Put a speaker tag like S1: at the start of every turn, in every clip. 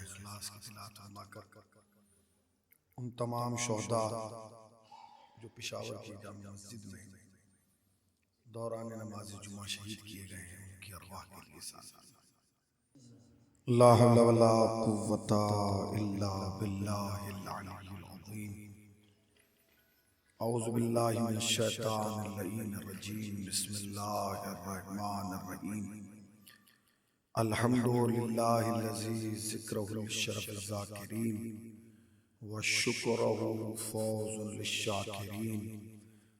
S1: इखलास की तिलावत फरमा कर उन तमाम शोहदा जो पेशावर की जामिया मस्जिद में दौरान नमाज जुमा शहीद किए गए हैं उनकी अरवाह के लिए ला हौला वला कुव्वता इल्ला बिल्लाहिल अलिय्यिल अज़ीम। औज़ु बिल्लाहि मिनश शैतानिर रजीम। बिस्मिल्लाहिर रहमानिर रहीम। अल्हम्दुलिल्लाहिल्लज़ी ज़िक्रुहु लिश्शरफ़िज़ ज़ाकिरीन व शुक्रुहु फ़ौज़ुन लिश्शाकिरीन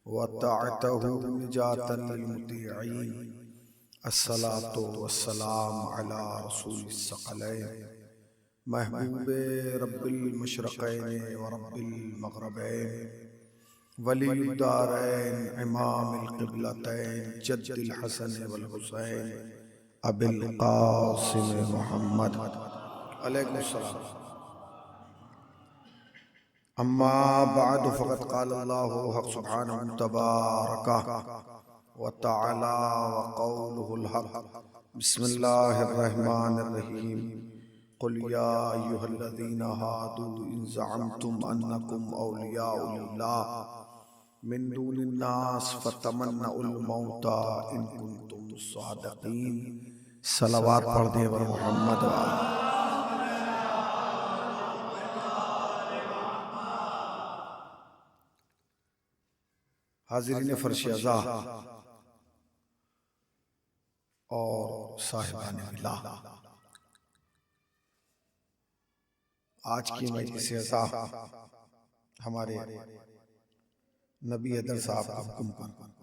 S1: व ताअतुहु निजातन लिलमुतीईन। अस्सलातु वस्सलाम अला रसूलिस सकलैन महबूबे रब्बिल मशरक़ैन व रब्बिल मग़रिबैन वलीयुद्दारैन इमामिल क़िबलतैन जद्दिल हसन वल हुसैन अबिल क़ासिम मुहम्मद अलैहिस्सलाम। अम्मा बअद फ़क़द क़ाल अल्लाहु हक़ सुब्हानहु तबारक व तआला व क़ौलुहुल हक़। बिस्मिल्लाहिर रहमानिर रहीम। क़ुल या अय्युहल्लज़ीना हादू इन ज़अमतुम अन्नकुम औलियाउ लिल्लाह मिन दूनिन नास फ़तमन्नउल मौता इन कुंतुम सादिक़ीन। सलावत पढ़ दे वर मोहम्मद। हाज़िरीन फ़र्श अज़ा और साहिबान विला, आज की मजलिस अज़ा हमारे नबी अदर साहब के हुक्म पर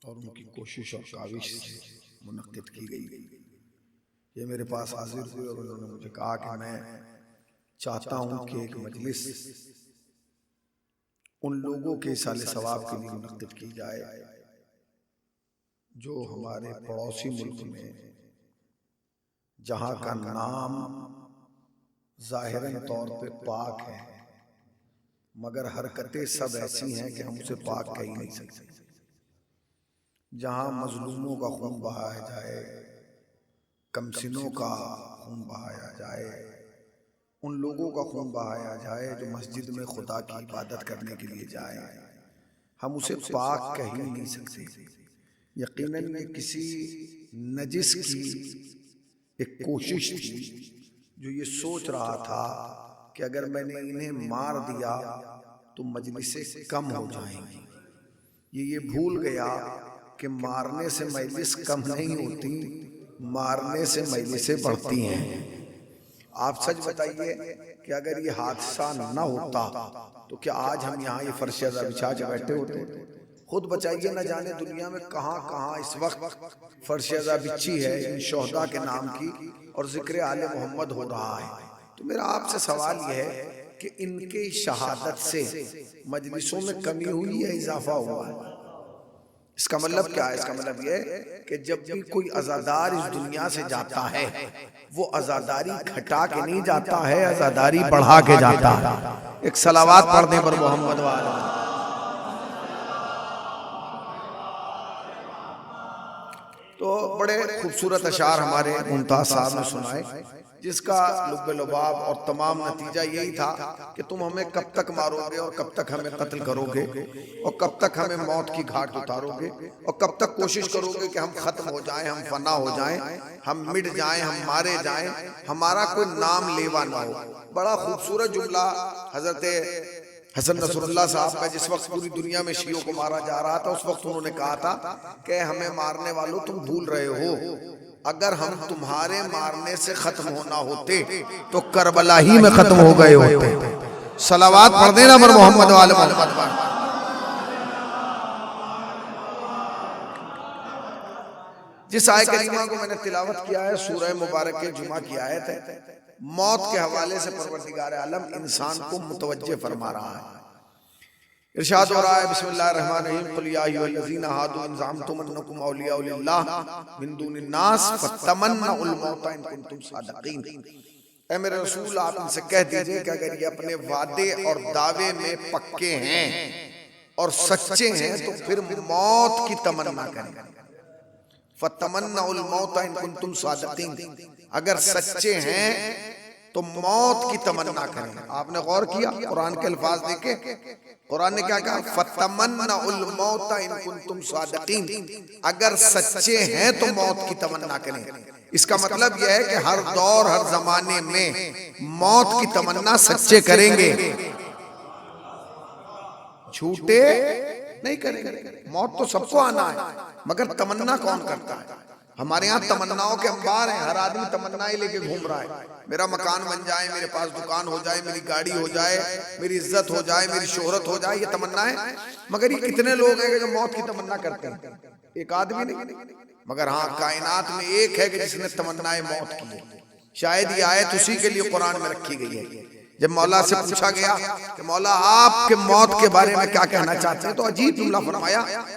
S1: और उनकी कोशिश और काविश से मुनक्किद की गई। ये मेरे पास हाजिर हुए और उन्होंने मुझे कहा कि मैं चाहता हूँ कि एक मजलिस उन लोगों के साले सवाब के लिए मुनक्किद की जाए जो हमारे पड़ोसी मुल्क में जहाँ का नाम ज़ाहिरन तौर पे पाक है मगर हरकतें सब ऐसी हैं कि हम उसे पाक कह ही नहीं सकते। जहाँ मजलूमों का खून बहाया जाए, कमसिनों का खून बहाया जाए, उन लोगों का खून बहाया जाए जो मस्जिद में खुदा की इबादत करने के लिए जाए, हम उसे पाक कह ही नहीं सकते। यकीनन ये किसी नजिस की एक कोशिश थी जो ये सोच रहा था कि अगर मैंने इन्हें मार दिया तो मजलिसें कम हो जाएंगी। ये भूल गया कि मारने से मजलिस कम नहीं होती, मारने से मजलिसें बढ़ती हैं। आप सच बताइए कि अगर ये हादसा न होता तो क्या आज हम यहाँ ये फर्श अज़ा बिछा के बैठे होते? खुद बचाइए, न जाने दुनिया में कहाँ कहाँ इस वक्त फर्श अज़ा बिछी है इन शोहदा के नाम की और जिक्र आले मोहम्मद हो रहा है। तो मेरा आपसे सवाल यह है कि इनके शहादत से मजलिसों में कमी हुई है, इजाफा हुआ है? इसका मतलब क्या है? इसका मतलब यह कि जब भी कोई अज़ादार इस दुनिया से जाता है वो अज़ादारी घटा के नहीं जाता है, अज़ादारी बढ़ा के जाता है। एक सलावात पढ़ने पर मोहम्मद वाला। तो बड़े खूबसूरत अशार हमारे मुमताज साहब ने सुनाए जिसका लुब्बे लुबाब और तमाम नतीजा यही था कि तुम हमें कब तक मारोगे और कब तक हमें कत्ल करोगे और कब तक हमें मौत की घाट उतारोगे और कब तक कोशिश करोगे कि हम खत्म हो जाएं, हम फना हो जाएं, हम मिट जाएं, हम मारे जाएं, हमारा कोई नाम लेवा ना हो। बड़ा खूबसूरत जुमला हजरत हसन नसरुल्लाह साहब का जिस वक्त पूरी दुनिया में शियों को मारा जा रहा था उस वक्त उन्होंने कहा था कि हमें मारने वालों तुम भूल रहे हो, अगर हम तुम्हारे मारने से खत्म होना होते तो करबला ही में खत्म हो गए होते। सलावात पढ़ देना पर मोहम्मद वाले मोहम्मद। जिस आयत करीमा को मैंने तिलावत किया है सूरह मुबारक के जुमा की आयत है, मौत के हवाले से परवरदिगार आलम इंसान को मुतवज्जे फरमा रहा है। इरशाद हो रहा है बिस्मिल्लाहिर्रहमानिर्रहीम कुल या अय्युहल्लज़ीना हादू इन ज़अमतुम अन्नकुम औलियाउ लिल्लाह मिन दूनिन नास फतमन्नउल मौता इन कुंतुम सादिक़ीन। ऐ मेरे रसूल आप इनसे कह दीजिए कि अगर ये अपने वादे और दावे में पक्के हैं और सच्चे हैं तो फिर मौत की तमन्ना करें। फतमन्नाउल मौत इन कुंतुम सादिकीन, अगर सच्चे हैं तो मौत की तमन्ना करें। आपने गौर किया कुरान के अल्फाज देखे, कुरान ने क्या कहा? फतमन्नाउल मौत इन कुंतुम सादिकीन, अगर सच्चे हैं तो मौत की तमन्ना करें। इसका मतलब यह है कि हर दौर हर जमाने में मौत की तमन्ना सच्चे करेंगे, झूठे नहीं करेंगे। मौत तो सबको आना है, मगर तमन्ना कौन करता है? हमारे यहाँ तमन्नाओं के अंबार हैं, हर आदमी तमन्नाएं लेके घूम रहा है। मेरा मकान बन जाए, मेरे पास दुकान हो जाए, मेरी गाड़ी हो जाए, मेरी इज्जत हो जाए, मेरी शोहरत हो जाए, ये तमन्ना है। मगर ये कितने लोग हैं जो मौत की तमन्ना करते हैं? एक आदमी नहीं। मगर हाँ, कायनात में एक है कि जिसने तमन्नाएं मौत की है। शायद ये आयत उसी के लिए कुरान में रखी गई है। जब मौला से पूछा गया कि मौला आपके मौत के बारे में क्या कहना चाहते हैं, तो अजीब जुमला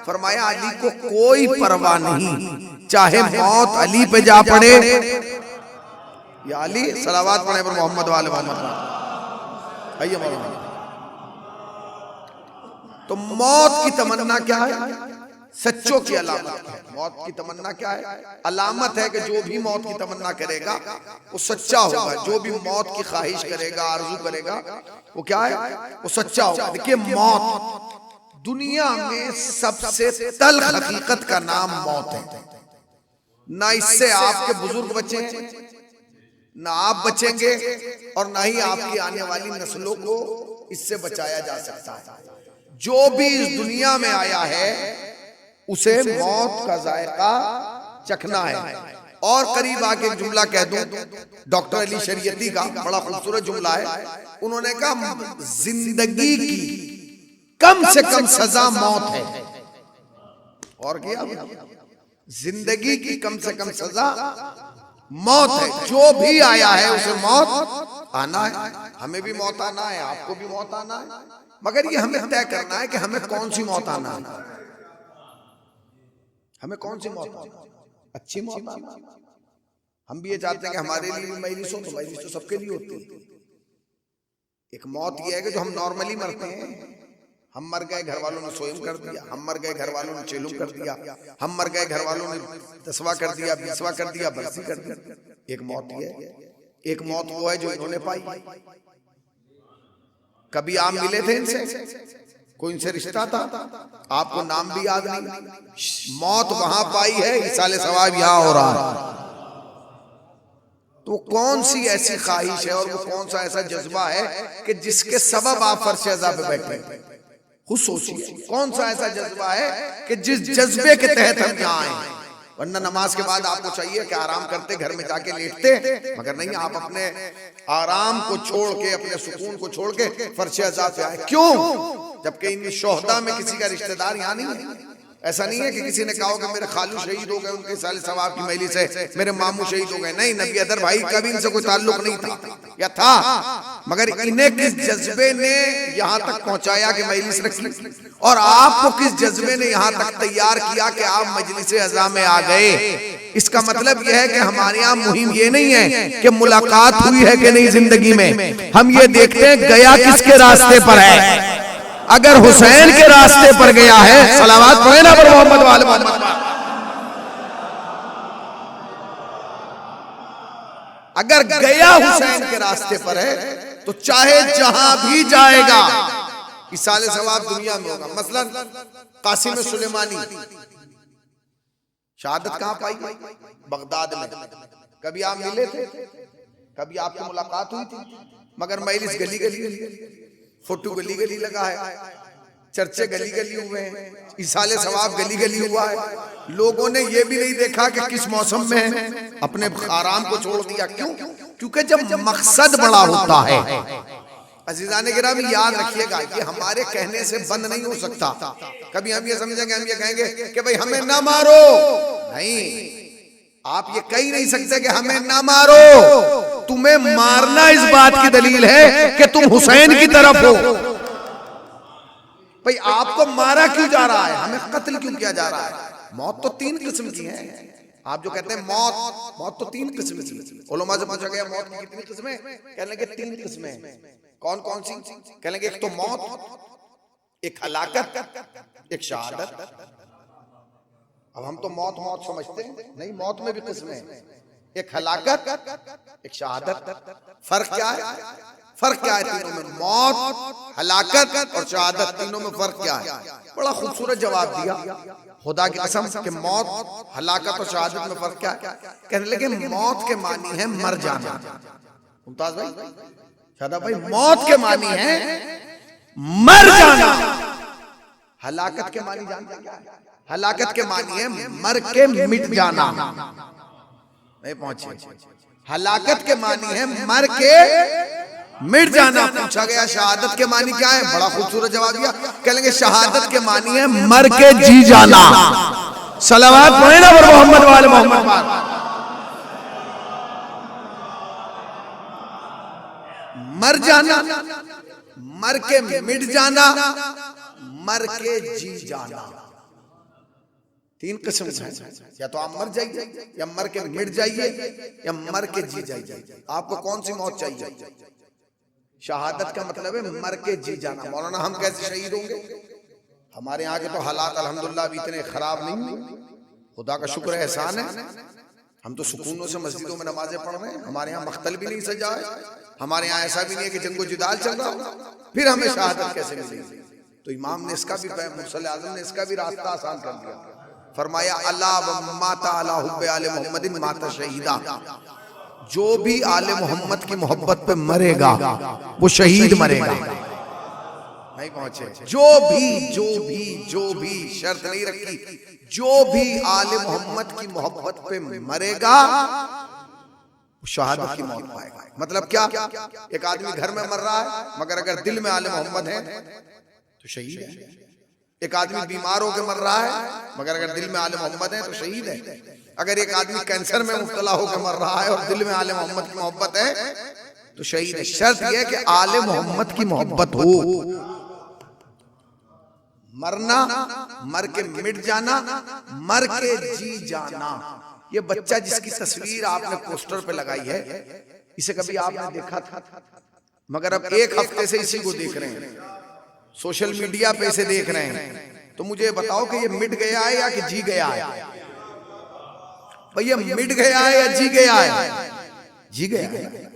S1: फरमाया अली को कोई परवाह नहीं, चाहे मौत अली पे जा पड़े। या अली सलावत पढ़े पर मोहम्मद वाले मोहम्मद। आइए मौला, तो मौत की तमन्ना क्या है? सच्चों की अलामत है। मौत की तमन्ना क्या है? अलामत है कि जो भी मौत की तमन्ना करेगा वो सच्चा होगा। जो भी मौत की ख्वाहिश करेगा, आरजू करेगा, वो क्या है? वो सच्चा होगा। देखिए, मौत दुनिया में सबसे तल्ख हकीकत का नाम मौत है। ना इससे आपके बुजुर्ग बचे, ना आप बचेंगे, और ना ही आपकी आने वाली नस्लों को इससे बचाया जा सकता है। जो भी इस दुनिया में आया है उसे मौत का जायका चखना है। और करीब आके एक जुमला कह दूं, डॉक्टर अली शरीयती का बड़ा खूबसूरत जुमला है। उन्होंने कहा जिंदगी की कम से कम सजा मौत है। और क्या? जिंदगी की कम से कम सजा मौत है। जो भी आया है उसे मौत आना है। हमें भी मौत आना है, आपको भी मौत आना है, मगर ये हमें तय करना है कि हमें कौन सी मौत आना है। हमें कौन सी मौत? अच्छी मौत। हम भी ये चाहते हैं कि हमारे लिए भी मजलिस हो, तो मजलिस तो सबके लिए होती है। एक मौत ये है कि जो हम नॉर्मली मरते हैं। हम मर गए, घर वालों ने स्वयं कर दिया। हम मर गए, घर वालों ने चेलुम कर दिया। हम मर गए, घर वालों ने 10वां कर दिया, 20वां कर दिया, बरसी कर दिया। एक मौत ये है। एक मौत वो है जो इन्होंने पाई। कभी आप मिले थे इनसे? कोई इनसे रिश्ता था? आपको नाम भी याद नहीं। मौत वहां पाई है, इसाले सवाब यहां हो रहा है। तो कौन सी ऐसी ख्वाहिश है और वो कौन सा ऐसा जज्बा है कि जिसके सबब आप फर्श अज़ा पे बैठे? खुद सोचिए, कौन सा ऐसा जज्बा है कि जिस जज्बे के तहत हम यहाँ आए? वरना नमाज के बाद आपको चाहिए कि आराम करते घर में जाके लेटते, मगर नहीं, आप अपने आराम को छोड़ के, अपने सुकून को छोड़ के फर्श अज़ा पे आए। क्यों? जबकि इन शोहदा में किसी का रिश्तेदार यहाँ नहीं है। ऐसा नहीं है कि किसी ने कहा कि मेरे खालू शहीद हो गए, उनके साले सवाब की मैली से मेरे मामू शहीद हो गए। नहीं, नबी अदर भाई का भी इनसे कोई ताल्लुक नहीं था, या था, मगर इन्हें किस जज्बे ने यहाँ तक पहुंचाया कि मजलिस रखी, और आपको किस जज्बे ने यहाँ तक तैयार किया कि आप मजलिस अज़ा में आ गए। इसका मतलब यह है कि हमारे यहाँ मुहिम ये नहीं है कि मुलाकात हुई है कि नहीं जिंदगी में। हम ये देखते हैं गया किसके रास्ते पर है। अगर हुसैन के रास्ते पर गया है, सलावत पढ़े ना पर मोहम्मद वाले मोहम्मद। अगर गया हुसैन के रास्ते पर है तो चाहे जहां भी जाएगा इसाले सवाब दुनिया में होगा। मसलन कासिम सुलेमानी शहादत कहां पाई? बगदाद में। कभी आप मिले थे? कभी आपकी मुलाकात हुई थी? मगर मजलिस गली गली, फोटो गली गली लगा है, चर्चे गली गली हुए हैं, इसाले सवाब गली गली हुआ है। लोगों ने ये भी नहीं देखा कि किस मौसम में अपने आराम को छोड़ दिया। क्यों? क्योंकि जब मकसद बड़ा होता है, अजीजान गिरामी याद रखिएगा, ये हमारे कहने से बंद नहीं हो सकता। कभी हम ये समझेंगे, हम ये कहेंगे कि भाई हमें ना मारो। नहीं, आप ये कह नहीं सकते कि हमें ना मारो। तुम्हें मारना इस बात की दलील है कि तुम हुसैन की तरफ हो। भाई आपको मारा क्यों जा रहा है? हमें कत्ल क्यों किया जा रहा है? मौत तो 3 किस्म की है। आप जो कहते हैं मौत तो 3 किस्म की है। उलमा से पूछा गया मौत की कितनी किस्में? कहने लगे 3 किस्में। कौन कौन सी? कहने लगे एक तो मौत, एक हलाकत, एक शहादत। अब हम तो मौत मौत समझते हैं, नहीं, मौत में भी किस्में हैं, एक हलाकत, एक शहादत। फर्क क्या है? फर्क क्या है तीनों में? मौत, हलाकत और शहादत, तीनों में फर्क क्या है? बड़ा खूबसूरत जवाब दिया खुदा की कसम कि मौत, हलाकत और शहादत में फर्क क्या है? कहने लगे मौत के मानी है मर जाना। मुमताज भाई, शादाब भाई, मौत के मानी है मर जाना। हलाकत के मानी जानते क्या है? हलाकत के मानी है मर के मिट जाना। नहीं पहुंचे। हलाकत के मानी है मर के मिट जाना। पूछा गया शहादत के मानी क्या है? बड़ा खूबसूरत जवाब दिया, कहेंगे शहादत के मानी है मर के जी जाना। सलावत पढ़े ना मोहम्मद वाले मोहम्मद। मर जाना, मर के मिट जाना, मर के जी जाना। तीन किस्म है, या तो आप मर जाइए, या मर के मिट जाइए, या मर के जी जाइए। आपको कौन सी मौत चाहिए? शहादत का मतलब है मर के जी जाना। मौलाना हम कैसे शहीद होंगे? हमारे यहाँ के तो हालात अल्हम्दुलिल्लाह अभी इतने खराब नहीं, खुदा का शुक्र है, एहसान है। हम तो सुकूनों से मस्जिदों में नमाजें पढ़ रहे हैं, हमारे यहाँ मख्तल भी नहीं सजा है, हमारे यहाँ ऐसा भी नहीं है कि जंगो जिदाल चल रहा हो, फिर हमें शहादत कैसे मिलेगी? तो इमाम ने इसका भी, मुर्सले आज़म ने इसका भी रास्ता आसान कर दिया। फरमाया अल्लाह व माता अला हुब्बे आले मोहम्मदिन माता शहीदा। जो भी आले मोहम्मद की मोहब्बत पे मरेगा वो शहीद मरेगा। नहीं पहुंचे। जो भी शर्त नहीं रखी, जो भी आले मोहम्मद की मोहब्बत पे मरेगा शहादत की मौत पाएगा। मतलब क्या? एक आदमी घर में मर रहा है मगर अगर दिल में आले मोहम्मद है तो शहीद है। एक आदमी बीमार होकर मर रहा है मगर अगर दिल में आले मोहम्मद है तो शहीद है। अगर एक आदमी कैंसर में मुब्तला होकर मर रहा है और दिल में आले मोहम्मद की मोहब्बत है तो शहीद है। शर्त यह है कि आले मोहम्मद की मोहब्बत हो। मरना, मर के मिट जाना, मर के जी जाना। ये बच्चा जिसकी तस्वीर आपने पोस्टर पे लगाई है, इसे कभी आपने देखा था? मगर अब एक हफ्ते से इसी को देख रहे हैं, सोशल मीडिया पे इसे देख रहे हैं। तो मुझे बताओ कि ये मिट गया है या कि जी गया है? भैया मिट गया है या जी गया है? जी गया है।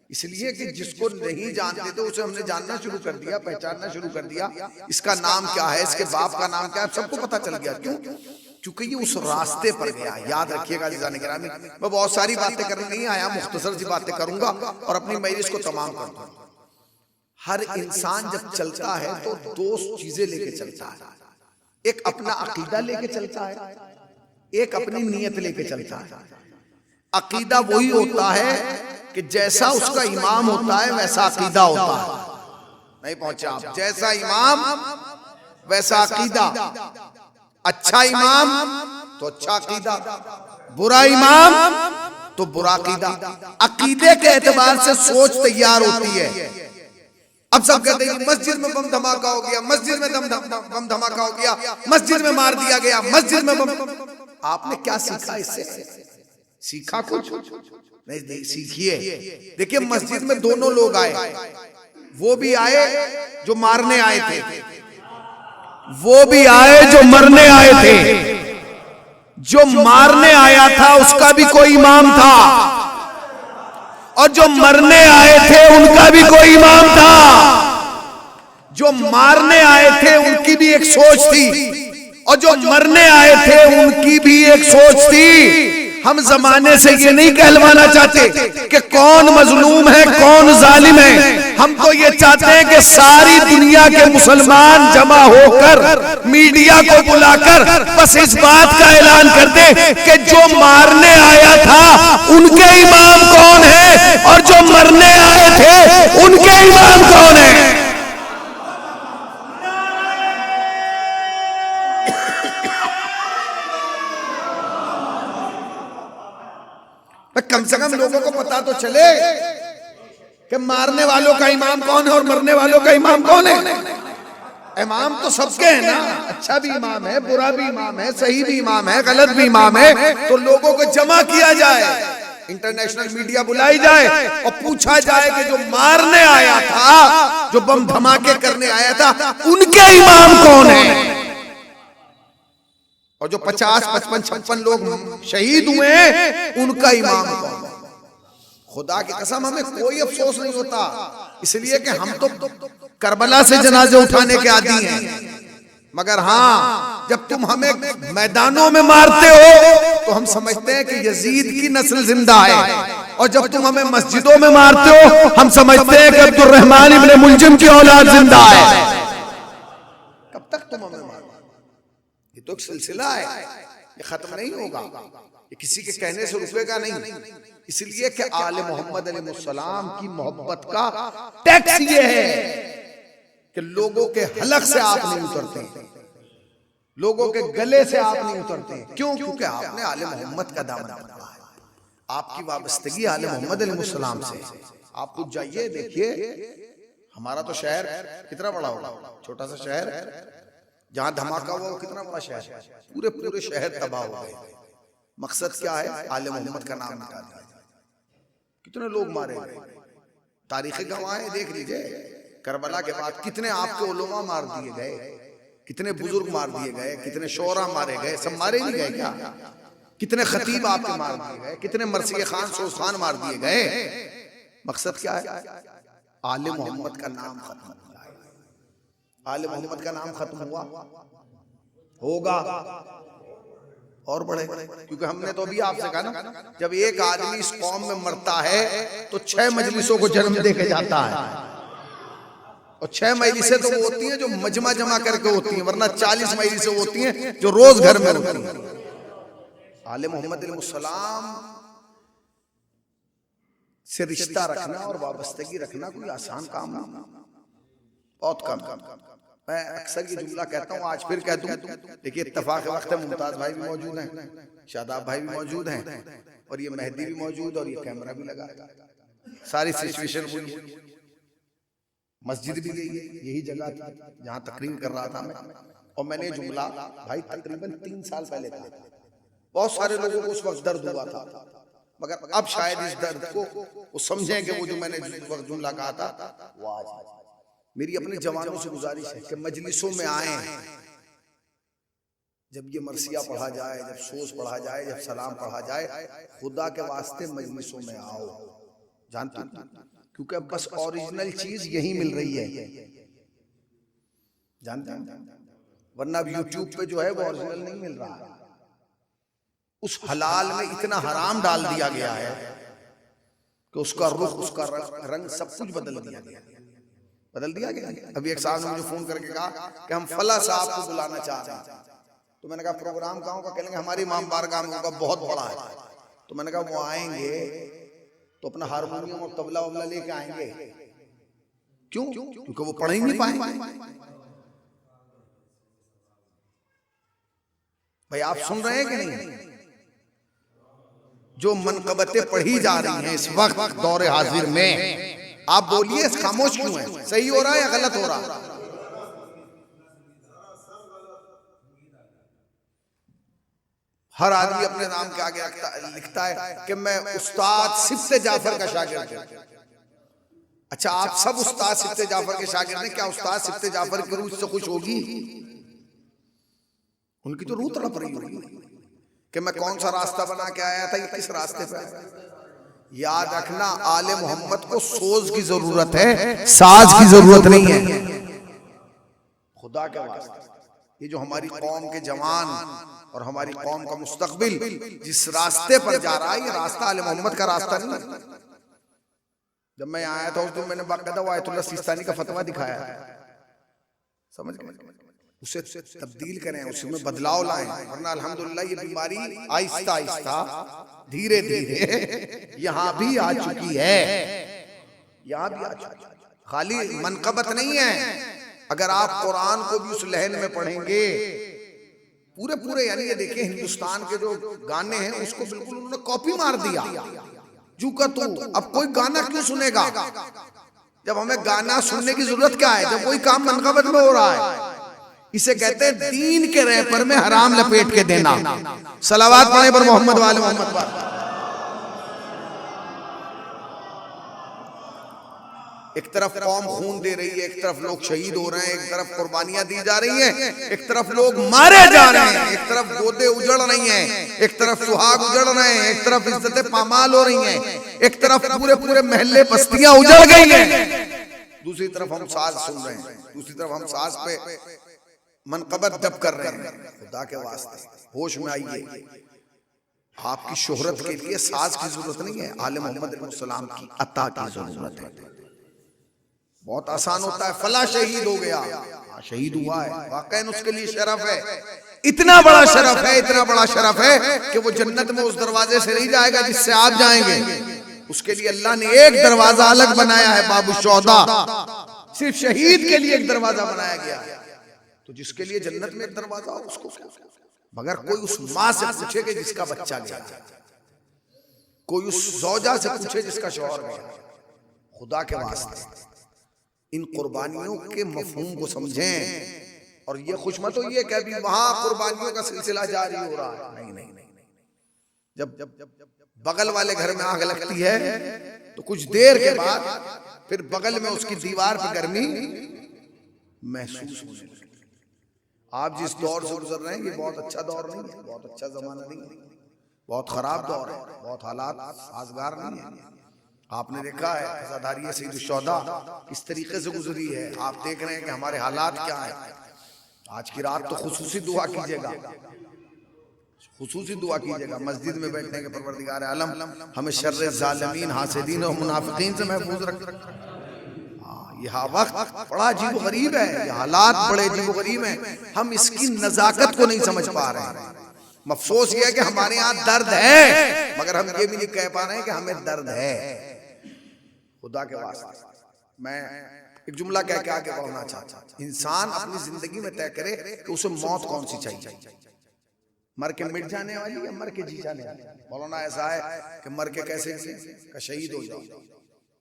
S1: इसलिए कि जिसको नहीं जानते थे उसे हमने जानना शुरू कर दिया, पहचानना शुरू कर दिया। इसका नाम क्या है, इसके बाप का नाम क्या है, सबको पता चल गया। क्यों? क्योंकि ये उस रास्ते पर गया। याद रखिएगा अज़ीज़ान गिरामी, मैं बहुत सारी बातें करने नहीं आया, मुख्तसर सी बातें करूंगा और अपनी मजलिस को तमाम कर दूंगा। हर इंसान जब चलता है तो दो चीजें लेके चलता है, एक अपना अकीदा लेके चलता है, एक अपनी नीयत लेके चलता है। अकीदा वही होता है कि जैसा उसका इमाम होता है वैसा अकीदा होता है। नहीं पहुंचे आप? जैसा इमाम वैसा अकीदा। अच्छा इमाम तो अच्छा अकीदा, बुरा इमाम तो बुरा अकीदा। अकीदे के एतबार से सोच तैयार होती है। अब सब कहते हैं मस्जिद में बम धमाका हो गया, मस्जिद में बम धमाका हो गया, मस्जिद में मार दिया गया, मस्जिद में बम। आपने क्या सीखा इससे? सीखा कुछ नहीं। सीखिए। देखिए मस्जिद में दोनों लोग आए, वो भी आए जो मारने आए थे, वो भी आए जो मरने आए थे। जो मारने आया था उसका भी कोई इमाम था और जो मरने आए थे उनका भी कोई इमाम था। जो मारने आए थे उनकी भी एक सोच थी और जो मरने आए थे उनकी भी एक सोच थी। हम जमाने से ये नहीं कहलवाना चाहते कि कौन मजलूम है कौन जालिम है। हम तो ये चाहते हैं कि सारी दुनिया के मुसलमान जमा होकर मीडिया को बुलाकर बस इस बात का ऐलान कर दे कि जो मारने आया था उनके इमाम कौन है और जो मरने आए थे उनके इमाम कौन है। कम से कम लोगों को पता तो चले कि मारने वालों का इमाम कौन है और मरने वालों का इमाम कौन है। इमाम तो सबके हैं ना, अच्छा भी इमाम है, बुरा भी इमाम है, सही भी इमाम है, गलत भी इमाम है। तो लोगों को जमा किया जाए, इंटरनेशनल मीडिया बुलाई जाए और पूछा जाए कि जो मारने आया था, जो बम धमाके करने आया था, उनके इमाम कौन है। और जो 50, 55, 56 लोग शहीद हुए हैं उनका इमाम कौन है? खुदा की कसम हमें कोई अफसोस नहीं होता, इसलिए कि हम तो करबला से जनाजे उठाने के आदी हैं। मगर हाँ, जब तुम हमें मैदानों में मारते हो तो हम समझते हैं कि यजीद की नस्ल जिंदा है, और जब तुम हमें मस्जिदों में मारते हो हम समझते हैं कि अब्दुर्रहमान इब्ने मुलजिम की औलाद जिंदा है। कब तक तुम हमें मारोगे? ये तो एक सिलसिला है, ये खत्म नहीं होगा, ये किसी के कहने से रुकेगा नहीं। इसलिए कि आले मोहम्मद अलैहिस्सलाम की मोहब्बत का टैक्स ये है कि लोगों के हलक से आप नहीं उतरते, लोगों के गले से आप नहीं उतरते। क्यों? क्योंकि आपने आले मोहम्मद का दामन पकड़ा है, आपकी वाबस्तगी आले मोहम्मद अलैहिस्सलाम से। आप खुद जाइए देखिए, हमारा तो शहर कितना बड़ा होगा, छोटा सा शहर, जहां धमाका हुआ वो कितना बड़ा शहर, पूरे पूरे शहर तबाह हो गए। मकसद क्या है? आले मोहम्मद का नाम मिटा दिया। कितने लोग मारे गए, तारीखें गवाहें देख लीजिए। करबला के बाद कितने आपके उलमा मार दिए गए, कितने बुजुर्ग मार दिए गए, कितने शोरा मारे गए, सब मारे नहीं गए क्या? कितने खतीब आपके मार दिए गए, कितने मरसी खान, सोस खान मार दिए गए। मकसद क्या है? आले मोहम्मद का नाम खत्म हुआ। आले मोहम्मद का नाम खत्म हुआ, होगा और बढ़े, क्योंकि हमने तो अभी आपसे कहा ना, जब एक आदमी इस कौम में मरता है तो 6 मजलिसों को जन्म दे के जाता है, और 6 मजलिसें तो वो होती हैं जो मजमा जमा करके होती हैं, वरना 40 मजलिसें होती हैं जो रोज घर में होती हैं। आले मोहम्मद अलैहिस्सलाम से रिश्ता रखना और वाबस्तगी रखना कोई आसान काम नहीं, बहुत कम। मैं अक्सर ये जुमला कहता हूँ, आज फिर कह दूं, देखिए इत्तेफाक वक्त है, मुमताज भाई भी मौजूद हैं, शादाब भाई भी मौजूद हैं, और ये मेहदी भी मौजूद, और ये कैमरा भी लगा, सारी सिचुएशन हुई। मस्जिद भी गई है, यही जगह थी जहाँ तकरीर कर रहा था मैं, और मैंने जुमला भाई तकरीबन 3 साल पहले था। बहुत सारे लोगों को उस वक्त दर्द हुआ था, मगर अब शायद इस दर्द को वो समझें कि वो जो मैंने जुमला कहा था वो आज। मेरी अपने जवानों से गुजारिश है कि मजलिसों में आए, जब ये मरसिया पढ़ा जाए, जब सोच पढ़ा जाए, जब सलाम पढ़ा जाए, खुदा के वास्ते मजलिसों में आओ। जानते हो, क्योंकि अब बस ओरिजिनल चीज यही मिल रही है, जानते हैं, वरना अब यूट्यूब पे जो है वो ओरिजिनल नहीं मिल रहा है। उस हलाल में इतना हराम डाल दिया गया है कि उसका रुख, उसका रंग, सब कुछ बदल दिया गया। अभी एक साहब ने मुझे फोन करके कहा कि हम फला साहब को बुलाना चाह रहे हैं, तो मैंने कहा प्रोग्राम कहाँ होगा? कहेंगे हमारी इमाम बारगाह में होगा, बहुत बड़ा है। तो मैंने कहा वो आएंगे तो अपना हारमोनियम और तबला वबला लेके आएंगे, क्यों? क्योंकि वो पढ़ ही नहीं पाएंगे। भाई आप सुन रहे हैं कि नहीं? जो मनकबतें पढ़ी जा रही हैं इस वक्त दौरे हाजिर में, आप बोलिए खामोश क्यों है? सही हो रहा है या गलत हो रहा है? हर आदमी अपने नाम के आगे लिखता है कि मैं उस्ताद सिफ्ते जाफर का शागिर्द हूं। अच्छा, आप सब उस्ताद सिफ्ते जाफर के शागिर्द हैं, क्या उस्ताद सिफ्ते जाफर की रूह से खुश होगी? उनकी तो रूह तड़प रही होगी कि मैं कौन सा रास्ता बना के आया था, ये किस रास्ते पे। याद रखना, आले मोहम्मद को सोज की जरूरत है, साज की जरूरत नहीं है। खुदा के वास्ते ये जो हमारी कौम के जवान और हमारी कौम का मुस्तकबिल जिस रास्ते पर जा रहा है, ये रास्ता आले मोहम्मद का रास्ता नहीं है। जब मैं आया था उस दिन मैंने बाकायदा आयतुल्लाह सिस्तानी का फतवा दिखाया, समझ गए? उसे तब्दील करें, उसमें बदलाव लाएं, वरना अल्हम्दुलिल्लाह ये बीमारी आहिस्ता आहिस्ता धीरे धीरे यहाँ भी आ चुकी है, यहाँ भी आ चुकी है। खाली मनकबत नहीं है, अगर आप कुरान को भी उस लहन में पढ़ेंगे पूरे पूरे, यानी ये देखिए हिंदुस्तान के जो गाने हैं उसको बिल्कुल उन्होंने कॉपी मार दिया, जू का तू। अब कोई गाना क्यों सुनेगा? जब हमें गाना सुनने की जरूरत क्या है, जब कोई काम मनकबत में हो रहा है। इसे कहते हैं दीन के रैपर में हराम लपेट के देना। सलावात पढ़े पर मोहम्मद वाले मोहम्मद पर। एक तरफ कौम खून दे रही है, एक तरफ लोग शहीद हो रहे हैं, एक तरफ कुर्बानियां दी जा रही हैं, एक तरफ लोग मारे जा रहे हैं, एक तरफ गोदे उजड़ रही हैं, एक तरफ सुहाग उजड़ रहे हैं, एक तरफ इज्जतें पामाल हो रही हैं, एक तरफ पूरे पूरे महल्ले बस्तियां उजड़ गई हैं, दूसरी तरफ हम साज सुन रहे हैं, दूसरी तरफ हम साज पे मनकबत जब कर रहे हैं। खुदा के वास्ते होश में आइए, आपकी शोहरत के लिए साज की जरूरत नहीं है, आले मोहम्मद सलाम की अता की जरूरत है। बहुत आसान होता है, फला शहीद हो गया, शहीद हुआ है, वाकई उसके लिए शरफ है, इतना बड़ा शरफ है, इतना बड़ा शरफ है कि वो जन्नत में उस दरवाजे से नहीं जाएगा जिससे आप जाएंगे। उसके लिए अल्लाह ने एक दरवाजा अलग बनाया है, बाबू शोहदा, सिर्फ शहीद के लिए एक दरवाजा बनाया गया है। तो जिसके लिए जन्नत में एक दरवाजा हो उसको, मगर कोई उस माँ से पूछे कि जिसका बच्चा गया, कोई उस जौजा से पूछे जिसका शौहर गया। खुदा के वास्ते इन कुर्बानियों के मफहूम को समझें, और ये खुशमत हो ये कि अभी वहां कुर्बानियों का सिलसिला जारी हो रहा है। नहीं नहीं नहीं, जब बगल वाले घर में आग लगती है तो कुछ देर के बाद फिर बगल में उसकी दीवार पर गर्मी महसूस होने लगती है। आप जिस दौर से गुजर रहे हैं ये बहुत अच्छा दौर नहीं है, बहुत अच्छा जमाना नहीं है, बहुत खराब दौर है, बहुत हालात साजगार नहीं है। आपने देखा है अज़ादारी सईद शुहदा किस तरीके से गुजरी है, आप देख रहे हैं कि हमारे हालात क्या है। आज की रात तो खुसूसी दुआ कीजिएगा, खुसूसी दुआ कीजिएगा, मस्जिद में बैठने के परवरदिगार आलम हमें शर्र ज़ालिमीन, हासिदीन और मुनाफिकीन से महफूज रख। यह वक्त बड़ा अजीब गरीब है, ये हालात बड़े अजीब गरीब हैं, हम इसकी नजाकत को नहीं समझ पा रहे हैं। अफसोस ये है कि हमारे यहाँ दर्द है, मगर हम ये भी नहीं कह पा रहे हैं कि हमें दर्द है। खुदा के वास्ते मैं एक जुमला कह के आगे बढ़ना चाहता हूं। इंसान अपनी जिंदगी में तय करे कि उसे मौत कौन सी चाहिए, मर के मिट जाने वाली या मर के जी जाने वाली। मौलाना ऐसा है कि मर के कैसे शहीद हो जाओ,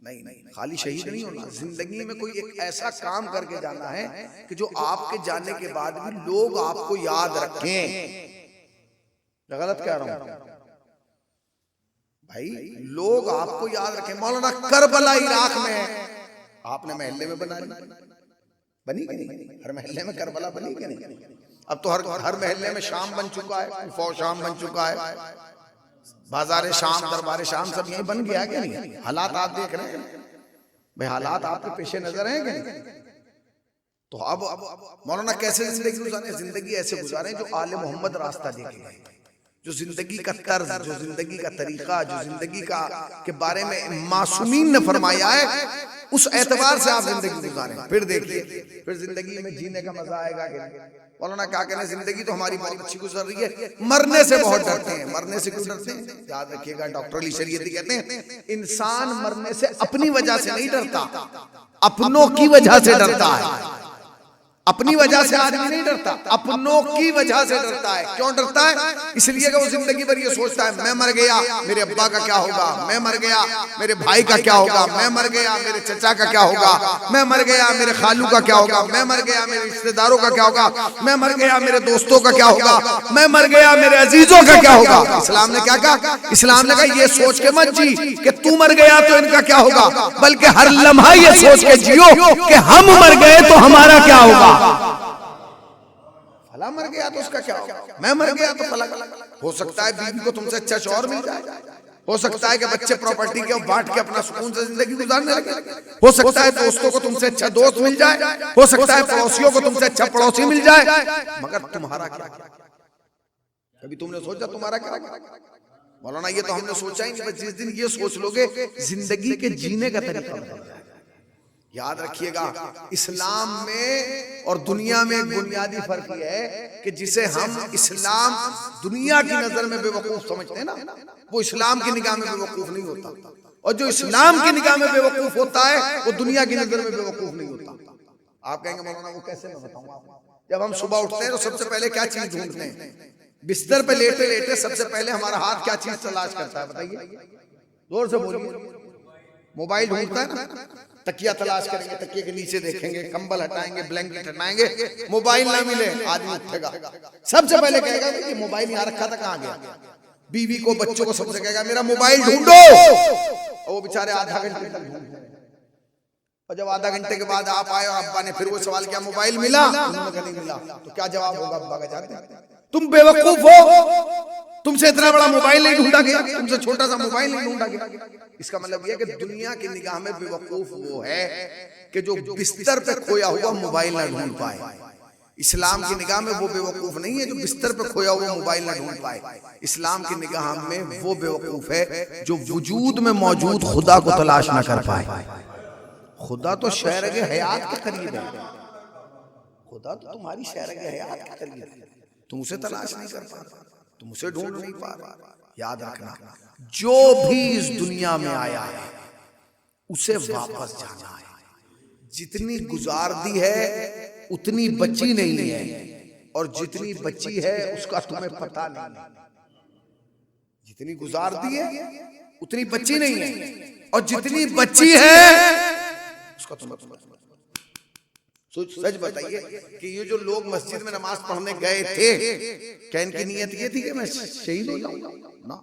S1: नहीं नहीं, खाली शहीद नहीं होना, जिंदगी में कोई एक ऐसा काम करके जाना है कि जो आपके जाने के बाद भी लोग आपको याद रखें। गलत कह रहा हूं भाई, लोग आपको याद रखें। मौलाना करबला इराक में है, आपने महल्ले में बना ली, बनी कि नहीं? हर महल्ले में करबला बनी कि नहीं? अब तो हर महल्ले में शाम बन चुका है, फौ शाम बन चुका है, बाजार शाम, दरबार शाम सब यही बन गया कि नहीं? हालात आप देख रहे हैं भाई, हालात आपके पेशे नजर हैं कि नहीं? तो अब मौलाना कैसे जिंदगी गुजारे? जिंदगी ऐसे गुजारे जो आले मोहम्मद रास्ता देखे गए, जो जिंदगी का तर्ज, जो जिंदगी का तरीका, जो जिंदगी का के बारे में मासूमीन ने फरमाया है, उस एतबार से आप जिंदगी गुजारें। फिर देखिए, फिर जिंदगी में जीने का मजा आएगा कि नहीं? मौलाना क्या कहना, जिंदगी तो हमारी बहुत अच्छी गुजर रही है, मरने से बहुत डरते हैं। मरने से क्यों डरते हैं? याद रखिएगा, डॉक्टर अली शरीयती कहते हैं इंसान मरने से अपनी वजह से नहीं डरता, अपनों की वजह से डरता है। अपनी वजह से आदमी नहीं डरता, अपनों की वजह से डरता है। क्यों डरता है? इसलिए कि वो जिंदगी भर ये सोचता है मैं मर गया मेरे अब्बा का क्या होगा, मैं मर गया मेरे भाई का क्या होगा, मैं मर गया मेरे चचा का क्या होगा, मैं मर गया मेरे खालू का क्या होगा, मैं मर गया मेरे रिश्तेदारों का क्या होगा, मैं मर गया मेरे दोस्तों का क्या होगा, मैं मर गया मेरे अजीजों का क्या होगा। इस्लाम ने क्या कहा? इस्लाम ने कहा ये सोच के मत जी कि तू मर गया तो इनका क्या होगा, बल्कि हर लम्हा ये सोच के जियो कि हम मर गए तो हमारा क्या होगा। फला मर गया तो उसका क्या होगा, मैं मर गया तो फला। हो सकता है बीवी को तुमसे अच्छा शौहर मिल जाए, हो सकता है कि बच्चे प्रॉपर्टी के बांट के अपना सुकून से जिंदगी गुजारने लगे, हो सकता है दोस्तों को तुमसे अच्छा दोस्त मिल जाए, हो सकता है पड़ोसियों को तुमसे अच्छा पड़ोसी मिल जाए, मगर तुम्हारा क्या? कभी तुमने सोचा तुम्हारा क्या? मौलाना ये तो हमने सोचा ही नहीं। जिस दिन ये सोच लोगे जिंदगी के जीने का तरीका बदल जाएगा। याद रखिएगा, इस्लाम में और दुनिया में एक बुनियादी फर्क यह है कि जिसे हम इस्लाम दुनिया की नजर में बेवकूफ समझते हैं ना, वो इस्लाम की निगाह में बेवकूफ नहीं होता, और जो इस्लाम की निगाह में बेवकूफ होता है वो दुनिया की नजर में बेवकूफ नहीं होता। आप कहेंगे मौलाना वो कैसे, मैं बताऊं आपको। जब हम सुबह उठते हैं तो सबसे पहले क्या चीज ढूंढते हैं? बिस्तर पे लेटे लेटे सबसे पहले हमारा हाथ क्या चीज तलाश करता है? बताइए, जोर से बोलिए। मोबाइल ढूंढता है ना, तकिया तलाश करेंगे, तकिए के नीचे देखेंगे, कंबल हटाएंगे, ब्लैंकेट हटाएंगे, मोबाइल ना मिले आदमी उठेगा, सबसे पहले कहेगा कि मोबाइल यहाँ रखा था, कहाँ गया? बीवी को, बच्चों को, सबसे कहेगा मेरा मोबाइल ढूंढो, और वो बेचारे आधा घंटे तक ढूंढते हैं। और जब आधा घंटे के बाद आप आए और अब्बा ने फिर वो सवाल किया मोबाइल मिला, नहीं मिला, तो क्या जवाब होगा अब्बा का? जाते तुम बेवकूफ हो, तुमसे इतना बड़ा मोबाइल नहीं ढूंढा गया, तुमसे छोटा सा मोबाइल नहीं ढूंढा गया। इसका मतलब यह कि दुनिया की निगाह में बेवकूफ वो है कि जो बिस्तर पे खोया हुआ मोबाइल ना ढूंढ पाए। इस्लाम की निगाह में वो बेवकूफ नहीं है जो बिस्तर पे खोया हुआ मोबाइल ना ढूंढ पाए। इस्लाम की निगाह में वो बेवकूफ है जो वजूद में मौजूद खुदा को तलाश ना कर पाए। खुदा तो शहर के हयात के करीब है, खुदा तो तुम्हारी शहर के हयात के करीब है, तुम उसे तलाश नहीं कर पा, तुम उसे ढूंढ नहीं पा रहा। याद रखना, जो भी इस दुनिया में आया है उसे वापस जाना है। जितनी गुजार दी है उतनी बची नहीं है, और जितनी बची है उसका तुम्हें पता नहीं। जितनी गुजार दी है उतनी बची नहीं है, और जितनी बची है उसका तुम्हें पता नहीं। सच बताइए कि ये जो लोग मस्जिद में नमाज पढ़ने गए थे, क्या इनकी नीयत ये थी कि मैं शहीद हो जाऊंगा? ना,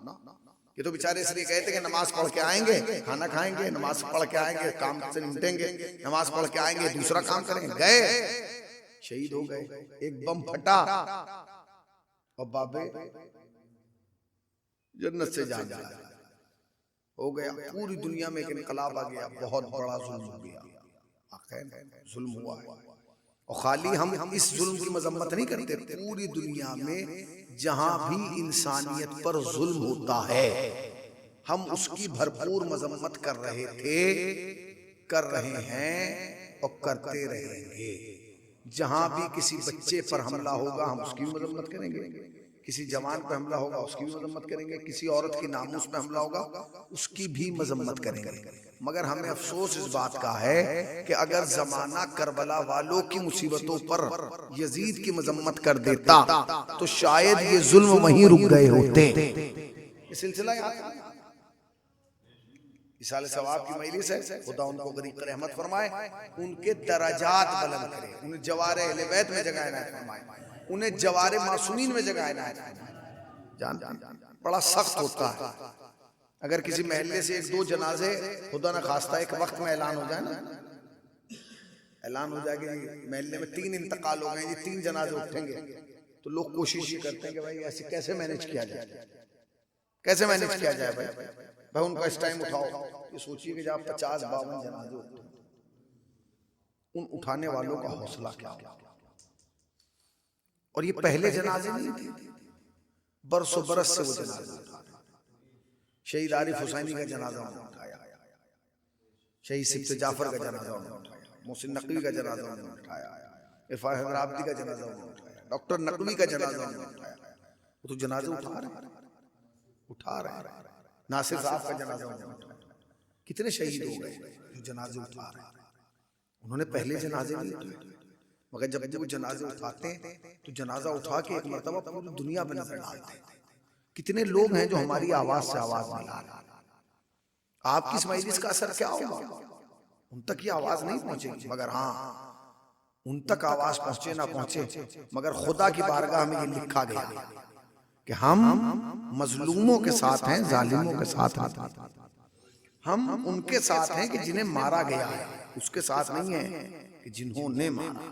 S1: ये तो बेचारे इसलिए गए थे कि नमाज पढ़ के आएंगे, खाना खाएंगे, नमाज पढ़ के आएंगे, काम से निपटेंगे, नमाज पढ़ के आएंगे, दूसरा काम करेंगे। गए, शहीद हो गए। एक बम फटा और बाबे जन्नत से जान हो गया। पूरी दुनिया में एक इनकलाब आ गया, बहुत बड़ा जुल्म हो गया, जुल्म हुआ है। और खाली हम इस जुल्म की मजम्मत नहीं करते, पूरी दुनिया में जहां भी इंसानियत पर जुल्म होता है हम उसकी भरपूर मजम्मत कर रहे थे, कर रहे हैं और करते रहेंगे। जहां भी किसी बच्चे पर हमला होगा हम उसकी भी मजम्मत करेंगे, किसी जवान पर हमला होगा उसकी भी मजम्मत करेंगे, किसी औरत की नामूस पे हमला होगा उसकी भी मजम्मत करेंगे। मगर हमें अफसोस इस बात का है कि अगर जमाना करबला वालों की मुसीबतों पर यजीद की मजम्मत कर देता तो शायद ये जुल्म वहीं रुक गए होते। ये सिलसिला इसाले सवाब की मजलिस है, खुदा उनको गरीब रहमत फरमाए, उनके दराजात बुलंद करे, उन्हें जवारे अहले बैत में जगह इनायत फरमाए, उन्हें जवारे मासूमीन में जगह इनायत फरमाए। जान बड़ा सख्त होता है अगर किसी महल्ले से 1-2 जनाजे खुदा न खास्ता एक वक्त में ऐलान हो जाए ना, ऐलान हो जाए कि महल्ले में 3 इंतकाल हो गए, ये 3 जनाजे उठेंगे, तो लोग कोशिश ही करते हैं कि भाई ऐसे कैसे मैनेज किया जाए, कैसे मैनेज किया जाए भाई उनका इस टाइम उठाओ। ये सोचिए कि जब 50-52 जनाजे उठते, उन उठाने वालों का हौसला क्या होगा। और ये पहले जनाजे नहीं थे, बरसों बरस से वो जनाजे उठा। शहीद आरिफ हुसैनी का जनाजा उन्होंने उठाया, शहीद सिफ्त जाफर का जनाजा उन्होंने उठाया, मोहसिन नकवी का जनाजा उन्होंने उठाया, इरफान हैदराबादी का जनाजा उन्होंने उठाया, डॉक्टर नकवी का जनाजा उन्होंने उठाया। वो तो जनाजे उठा रहे नासिर साहब का जनाजा उन्होंने उठाया। कितने शहीद हो गए जो जनाजे उठा रहे हैं। उन्होंने पहले जनाजे नहीं उठाए, मगर जब वो जनाजे उठाते हैं तो जनाजा उठा के एक मरतबा पूरी दुनिया में नजर डालते हैं। कितने लोग हैं जो हमारी आवाज से आवाज मिला रहे हैं। आपकी इस मजलिस का असर क्या होगा? उन तक ये आवाज नहीं पहुंचेगी, मगर हाँ उन तक आवाज पहुंचे ना पहुंचे, मगर खुदा की बारगाह में ये लिखा गया कि हम मजलूमों के साथ हैं, जालिमों के साथ हैं। हम उनके साथ हैं कि जिन्हें मारा गया है, उसके साथ नहीं है कि जिन्होंने मारा।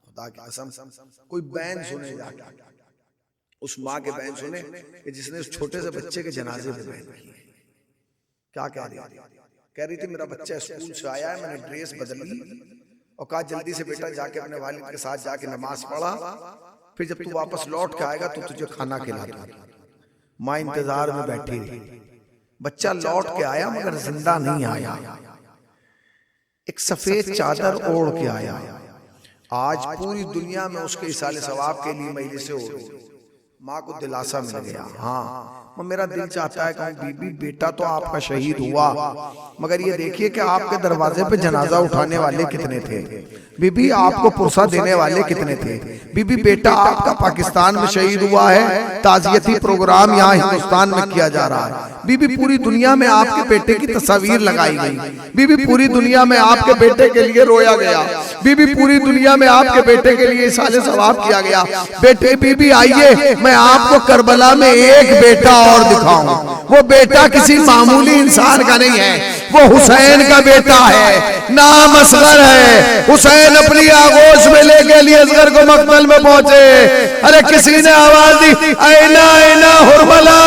S1: खुदा की कसम, कोई बैन सुने जाके, उस माँ के बैन सुने कि जिसने उस छोटे से बच्चे के जनाजे पे बैन किए। क्या कह रही थी मेरा बच्चा स्कूल से आया है, मैंने ड्रेस बदली और कहा जल्दी से बेटा जाके अपने वालिद के साथ जाके नमाज पढ़ा, फिर जब तू वापस लौट के आएगा तो तुझे खाना खिलाता। माँ इंतजार में बैठी रही। बच्चा लौट के आया मगर जिंदा नहीं आया, एक सफेद चादर ओढ़ के आया। आज पूरी दुनिया में उसके इसाले सवाब के लिए मजलिसें हो रही। माँ को दिलासा मिल गया। हाँ मेरा दिल चाहता है कहूँ बीबी बेटा तो आपका शहीद हुआ, मगर ये देखिए कि आपके दरवाजे पे जनाजा उठाने वाले कितने थे। बीबी आपको पुरसा देने वाले कितने थे। बीबी बेटा आपका पाकिस्तान में शहीद हुआ है, ताजियती प्रोग्राम यहाँ हिंदुस्तान में किया जा रहा है। बीबी पूरी दुनिया में आपके बेटे की तस्वीर लगाई गई। बीबी पूरी दुनिया में आपके बेटे के लिए रोया गया। बीबी पूरी दुनिया में आपके बेटे के लिए इसाले सवाब किया गया। बेटे बीबी आइए, मैं आपको करबला में एक बेटा और दिखाऊं। वो बेटा किसी मामूली इंसान का नहीं है, वो हुसैन का बेटा है, नाम असगर है। हुसैन अपनी आगोश में लेके अली असगर को मकतल में पहुंचे। अरे किसी ने आवाज दी, ऐना ऐना हुरमला,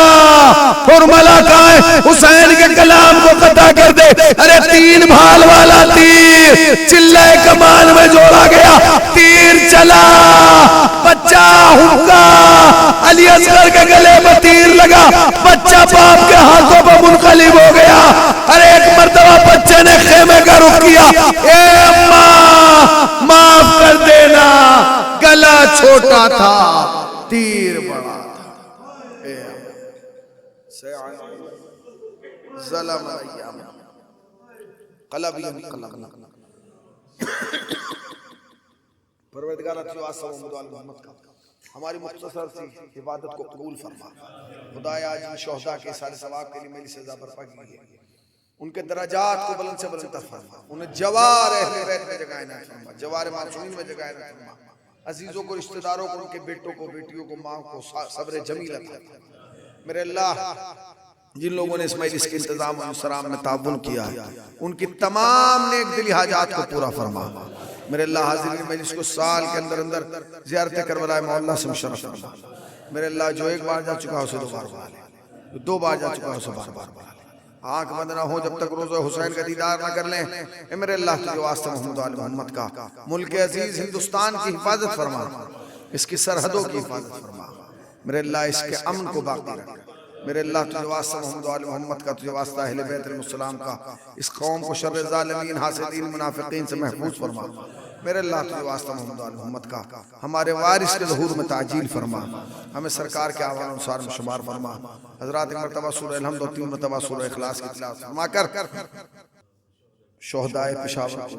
S1: हुरमला कहाँ है? हुसैन के कलाम को कता कर दे। अरे 3 भाल वाला तीर चिल्लाए कमान में जोड़ा गया, तीर चला, बच्चा हुक्का, अली असगर के गले में तीर लगा, बच्चा बाप के हाथों पर मुनकलिब हो गया। अरे एक मर्तबा बच्चे ने खेमे का रुख किया, ए अम्मा माफ कर देना, गला छोटा था, तीर बड़ा था। हमारी मुख्तसर सी इबादत को कबूल फरमा। खुदाया आज इन शोहदा के सारे सवाब के लिए मेरी सजा बर्पा की है, उनके दराजात को बुलंद से बुलंद फरमा, उन्हें जवार अहले बैत में जगह इनायत फरमा, जवार मासूमीन में जगह इनायत फरमा। अजीजों को, रिश्तेदारों को, उनके बेटों को, बेटियों को, माँ को सब्र जमील अता फरमा। मेरे अल्लाह, जिन लोगों ने इस मजलिस के इंतजाम और सलाम में ताउन किया है, उनकी तमाम नेक दिली हाजात को पूरा फरमा। मेरे अल्लाह, हाजिर मजलिस को साल के अंदर अंदर ज़ियारत करबला मौला से मुशर्रफ फरमा। मेरे अल्लाह, जो एक बार जा चुका है उसे 2 बार बुला ले, जो 2 बार जा चुका है उसे बार बार बुला ले। आंख बंद ना हो जब तक रोज़ा हुसैन का दीदार ना कर लें। मेरे अल्लाह, तुझे वास्ता मोहम्मद आल मोहम्मद का मुल्क अजीज हिंदुस्तान की हिफाजत फरमा, इसकी सरहदों की हिफाजत फरमा। मेरे अल्लाह, इसके अमन को बाकी रख। मेरे अल्लाह, तुझे वास्ता मोहम्मद आल मोहम्मद का, तुझे वास्ता अहले बैत अलैहिस्सलाम का, इस कौम को शर्र ज़ालिमीन, हासिदीन, मुनाफिकीन से महफूज फरमा। मेरे अल्लाह, तुझे वास्ता मोहम्मद आल मोहम्मद का, हमारे वारिस के ज़हूर में ताजील फरमा, हमें सरकार के आवान अनुसार में शुमार फरमा। हज़रात एक मरतबा सूरह अलहम्द और 3 मरतबा सूरह इखलास की तिलावत फरमा कर शोहदाए पेशावर को